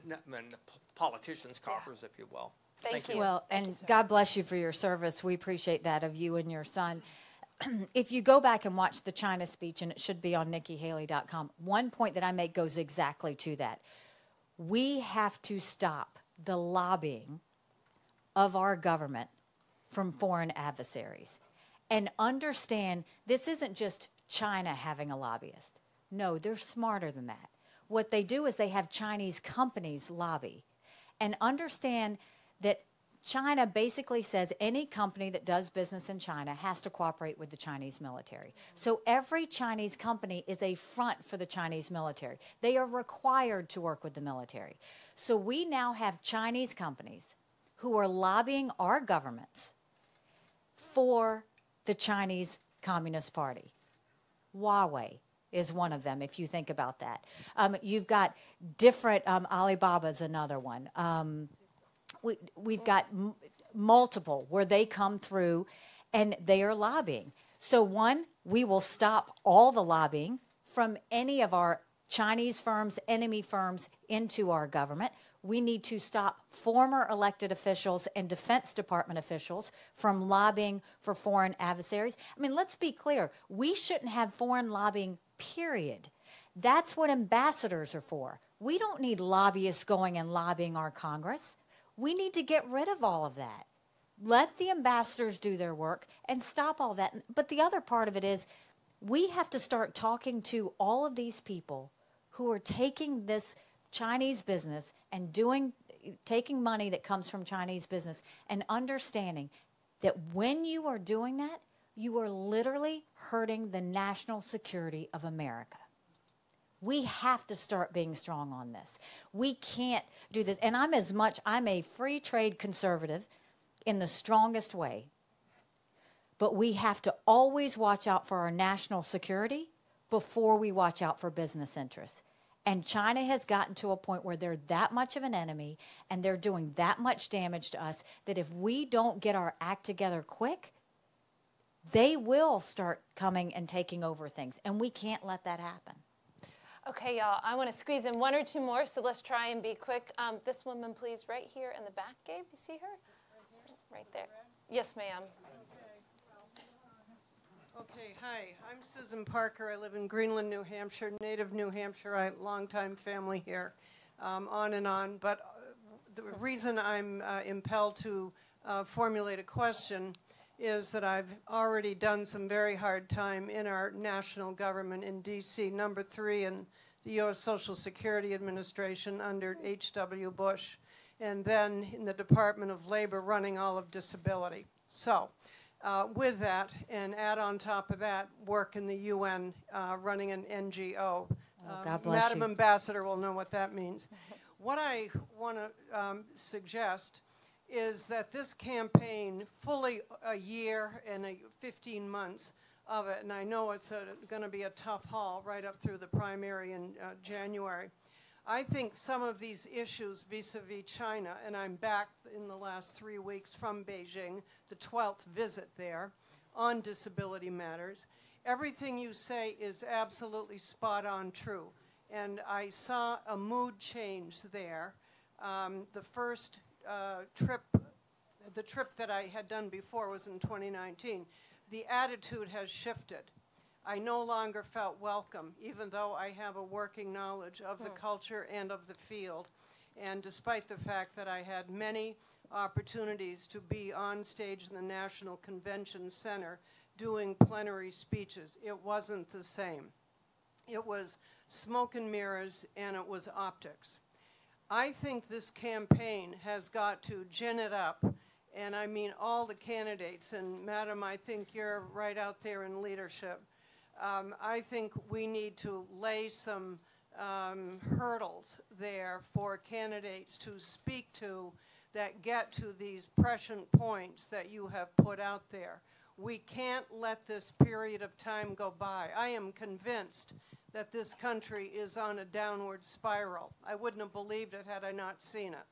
politicians' coffers, if you will. Thank you. Well, and God bless you for your service. We appreciate that of you and your son. If you go back and watch the China speech, and it should be on NikkiHaley.com, one point that I make goes exactly to that. We have to stop the lobbying of our government from foreign adversaries and understand this isn't just China having a lobbyist. No, they're smarter than that. What they do is they have Chinese companies lobby, and understand that China basically says any company that does business in China has to cooperate with the Chinese military. So every Chinese company is a front for the Chinese military. They are required to work with the military. So we now have Chinese companies who are lobbying our governments for the Chinese Communist Party. Huawei is one of them, if you think about that. You've got different, Alibaba's another one. We've got multiple where they come through and they are lobbying. So one, we will stop all the lobbying from any of our Chinese firms, enemy firms, into our government. We need to stop former elected officials and Defense Department officials from lobbying for foreign adversaries. I mean, let's be clear. We shouldn't have foreign lobbying, period. That's what ambassadors are for. We don't need lobbyists going and lobbying our Congress. We need to get rid of all of that. Let the ambassadors do their work and stop all that. But the other part of it is we have to start talking to all of these people who are taking this Chinese business and taking money that comes from Chinese business and understanding that when you are doing that, you are literally hurting the national security of America. We have to start being strong on this. We can't do this. And I'm a free trade conservative in the strongest way. But we have to always watch out for our national security before we watch out for business interests. And China has gotten to a point where they're that much of an enemy and they're doing that much damage to us that if we don't get our act together quick, they will start coming and taking over things. And we can't let that happen. Okay, y'all, I want to squeeze in one or two more, so let's try and be quick. This woman, please, right here in the back, Gabe. You see her? Right there. Yes, ma'am. Okay, hi. I'm Susan Parker. I live in Greenland, New Hampshire, native New Hampshire, longtime family here, on and on. But the reason I'm impelled to formulate a question is that I've already done some very hard time in our national government in D.C., number 3 in the U.S. Social Security Administration under H.W. Bush, and then in the Department of Labor running all of disability. So with that, and add on top of that, work in the UN running an NGO. God bless Madam you. Ambassador will know what that means. What I want to suggest is that this campaign, fully a year and 15 months of it, and I know it's going to be a tough haul right up through the primary in January. I think some of these issues vis-a-vis China, and I'm back in the last 3 weeks from Beijing, the 12th visit there, on disability matters. Everything you say is absolutely spot on true. And I saw a mood change there. The first the trip that I had done before was in 2019. The attitude has shifted. I no longer felt welcome, even though I have a working knowledge of the culture and of the field. And despite the fact that I had many opportunities to be on stage in the National Convention Center doing plenary speeches, it wasn't the same. It was smoke and mirrors, and it was optics. I think this campaign has got to gin it up, and I mean all the candidates, and Madam, I think you're right out there in leadership. I think we need to lay some hurdles there for candidates to speak to that get to these prescient points that you have put out there. We can't let this period of time go by. I am convinced that this country is on a downward spiral. I wouldn't have believed it had I not seen it.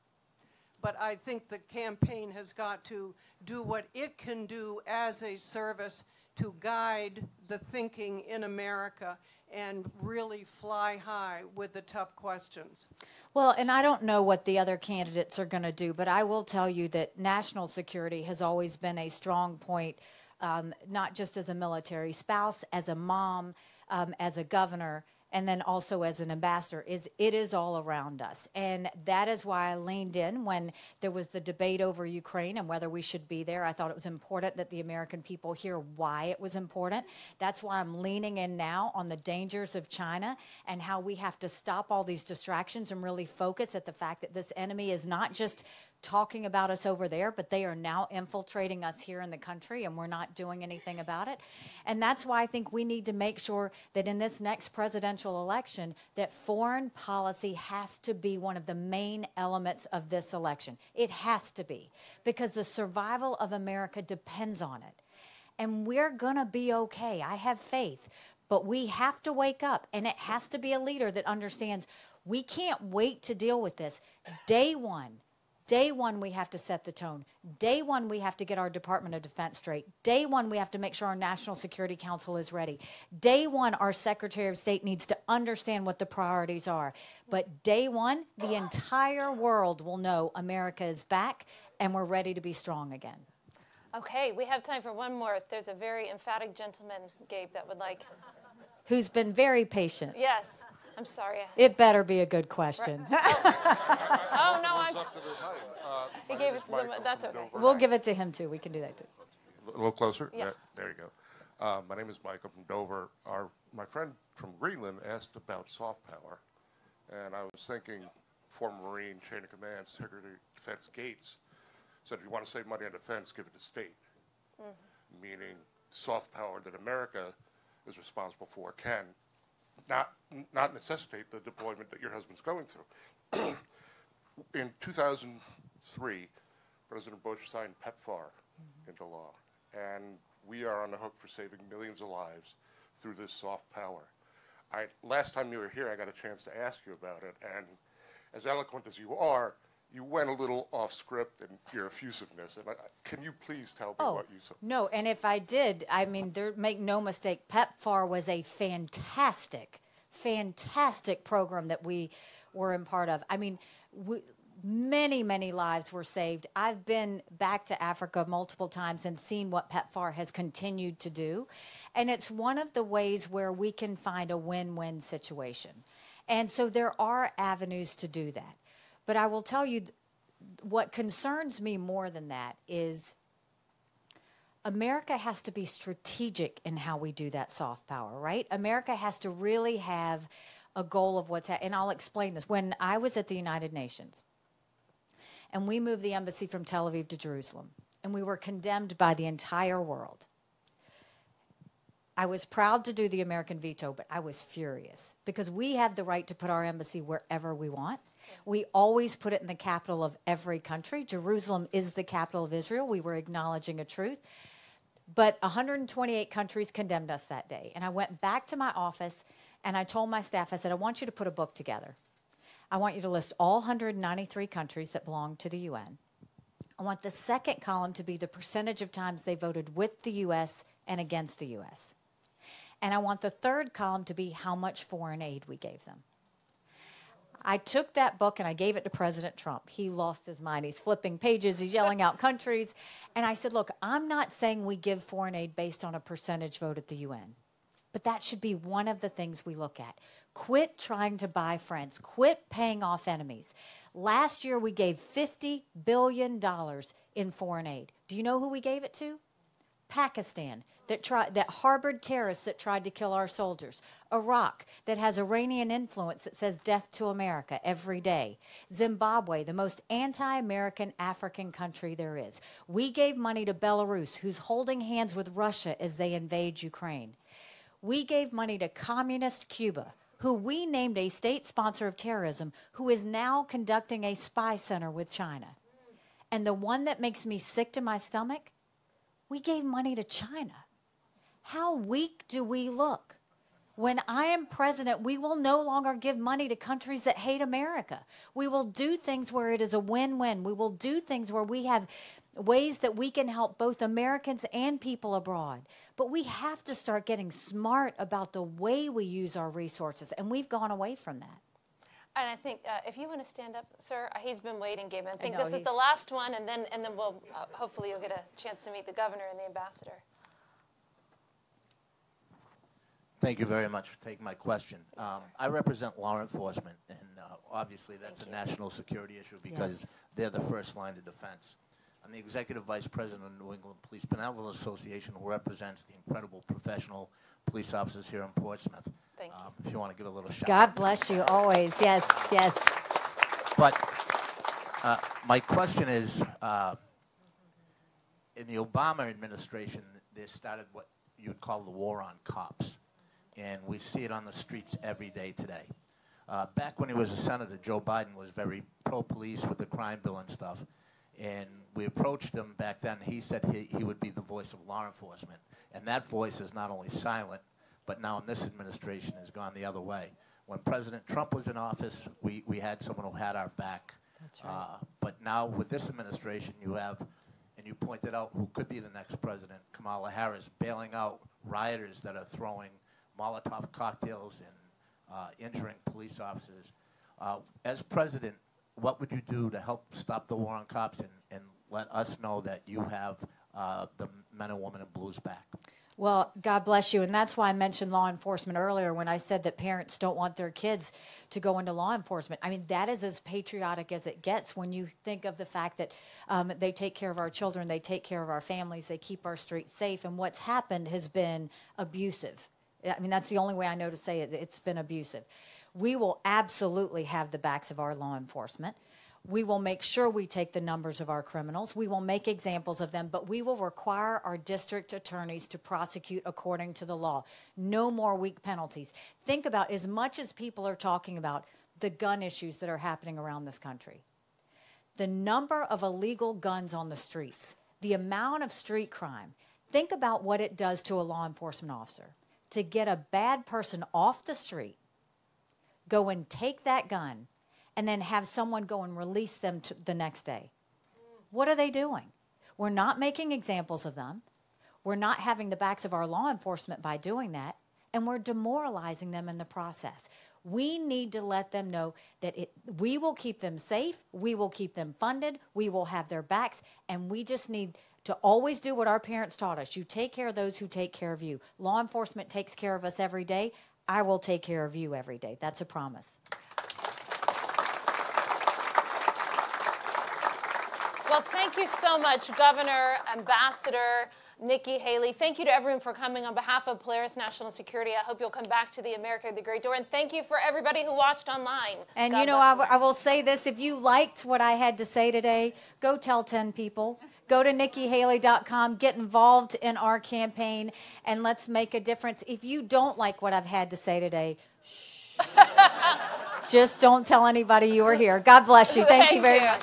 But I think the campaign has got to do what it can do as a service to guide the thinking in America and really fly high with the tough questions. Well, and I don't know what the other candidates are going to do, but I will tell you that national security has always been a strong point, not just as a military spouse, as a mom, as a governor, and then also as an ambassador. It is all around us. And that is why I leaned in when there was the debate over Ukraine and whether we should be there. I thought it was important that the American people hear why it was important. That's why I'm leaning in now on the dangers of China and how we have to stop all these distractions and really focus at the fact that this enemy is not just talking about us over there, but they are now infiltrating us here in the country, and we're not doing anything about it. And that's why I think we need to make sure that in this next presidential election, that foreign policy has to be one of the main elements of this election. It has to be, because the survival of America depends on it. And we're going to be okay. I have faith. But we have to wake up, and it has to be a leader that understands we can't wait to deal with this. Day one, we have to set the tone. Day one, we have to get our Department of Defense straight. Day one, we have to make sure our National Security Council is ready. Day one, our Secretary of State needs to understand what the priorities are. But day one, the entire world will know America is back and we're ready to be strong again. Okay, we have time for one more. There's a very emphatic gentleman, Gabe, that would like. Who's been very patient. Yes. I'm sorry. It better be a good question. Oh, no, I'm. He gave it to them. That's okay. We'll give it to him, too. We can do that, too. A little closer? Yeah. There you go. My name is Mike. I'm from Dover. My friend from Greenland asked about soft power, and I was thinking former Marine Chain of Command Secretary of Defense Gates said if you want to save money on defense, give it to state, meaning soft power that America is responsible for can not necessitate the deployment that your husband's going through. In 2003, President Bush signed PEPFAR into law, and we are on the hook for saving millions of lives through this soft power. Last time you were here, I got a chance to ask you about it, and as eloquent as you are, you went a little off script in your effusiveness. And can you please tell me what you said? No, and if I did, I mean, make no mistake, PEPFAR was a fantastic program that we were in part of. I mean, many lives were saved. I've been back to Africa multiple times and seen what PEPFAR has continued to do. And it's one of the ways where we can find a win-win situation. And so there are avenues to do that. But I will tell you, what concerns me more than that is America has to be strategic in how we do that soft power, right? America has to really have a goal of what's happening. And I'll explain this. When I was at the United Nations, and we moved the embassy from Tel Aviv to Jerusalem, and we were condemned by the entire world, I was proud to do the American veto, but I was furious because we have the right to put our embassy wherever we want. We always put it in the capital of every country. Jerusalem is the capital of Israel. We were acknowledging a truth. But 128 countries condemned us that day. And I went back to my office and I told my staff, I said, I want you to put a book together. I want you to list all 193 countries that belong to the UN. I want the second column to be the percentage of times they voted with the U.S. and against the U.S. And I want the third column to be how much foreign aid we gave them. I took that book and I gave it to President Trump. He lost his mind. He's flipping pages. He's yelling out countries. And I said, look, I'm not saying we give foreign aid based on a percentage vote at the UN. But that should be one of the things we look at. Quit trying to buy friends. Quit paying off enemies. Last year, we gave $50 billion in foreign aid. Do you know who we gave it to? Pakistan, that harbored terrorists that tried to kill our soldiers. Iraq, that has Iranian influence that says death to America every day. Zimbabwe, the most anti-American African country there is. We gave money to Belarus, who's holding hands with Russia as they invade Ukraine. We gave money to communist Cuba, who we named a state sponsor of terrorism, who is now conducting a spy center with China. And the one that makes me sick to my stomach, we gave money to China. How weak do we look? When I am president, we will no longer give money to countries that hate America. We will do things where it is a win-win. We will do things where we have ways that we can help both Americans and people abroad. But we have to start getting smart about the way we use our resources, and we've gone away from that. And I think if you want to stand up, sir, he's been waiting, Gabe. I think this is the last one, and then we'll hopefully you'll get a chance to meet the governor and the ambassador. Thank you very much for taking my question. I represent law enforcement, and obviously that's a national security issue because they're the first line of defense. I'm the executive vice president of New England Police Benevolent Association, who represents the incredible professional police officers here in Portsmouth. Thank you. If you want to give a little shout God bless you always. Yes, yes. But my question is, in the Obama administration, they started what you'd call the war on cops. And we see it on the streets every day today. Back when he was a senator, Joe Biden was very pro-police with the crime bill and stuff. And we approached him back then. He said he would be the voice of law enforcement. And that voice is not only silent, but now in this administration has gone the other way. When President Trump was in office, we had someone who had our back. That's right. But now with this administration, you have, and you pointed out who could be the next president, Kamala Harris, bailing out rioters that are throwing Molotov cocktails and injuring police officers. As president, what would you do to help stop the war on cops and let us know that you have the men and women in blues back? Well, God bless you. And that's why I mentioned law enforcement earlier when I said that parents don't want their kids to go into law enforcement. I mean, that is as patriotic as it gets when you think of the fact that they take care of our children, they take care of our families, they keep our streets safe. And what's happened has been abusive. I mean, that's the only way I know to say it. It's been abusive. We will absolutely have the backs of our law enforcement. We will make sure we take the numbers of our criminals. We will make examples of them, but we will require our district attorneys to prosecute according to the law. No more weak penalties. Think about, as much as people are talking about the gun issues that are happening around this country, the number of illegal guns on the streets, the amount of street crime, think about what it does to a law enforcement officer. To get a bad person off the street, go and take that gun, and then have someone go and release them the next day. What are they doing? We're not making examples of them. We're not having the backs of our law enforcement by doing that, and we're demoralizing them in the process. We need to let them know that we will keep them safe, we will keep them funded, we will have their backs, and we just need to always do what our parents taught us. You take care of those who take care of you. Law enforcement takes care of us every day. I will take care of you every day. That's a promise. Well, thank you so much, Governor, Ambassador, Nikki Haley. Thank you to everyone for coming on behalf of Polaris National Security. I hope you'll come back to the America the Great Door. And thank you for everybody who watched online. And, God you know, I will say this. If you liked what I had to say today, go tell 10 people. Go to NikkiHaley.com, get involved in our campaign, and let's make a difference. If you don't like what I've had to say today, shh. Just don't tell anybody you were here. God bless you. Thank you very much.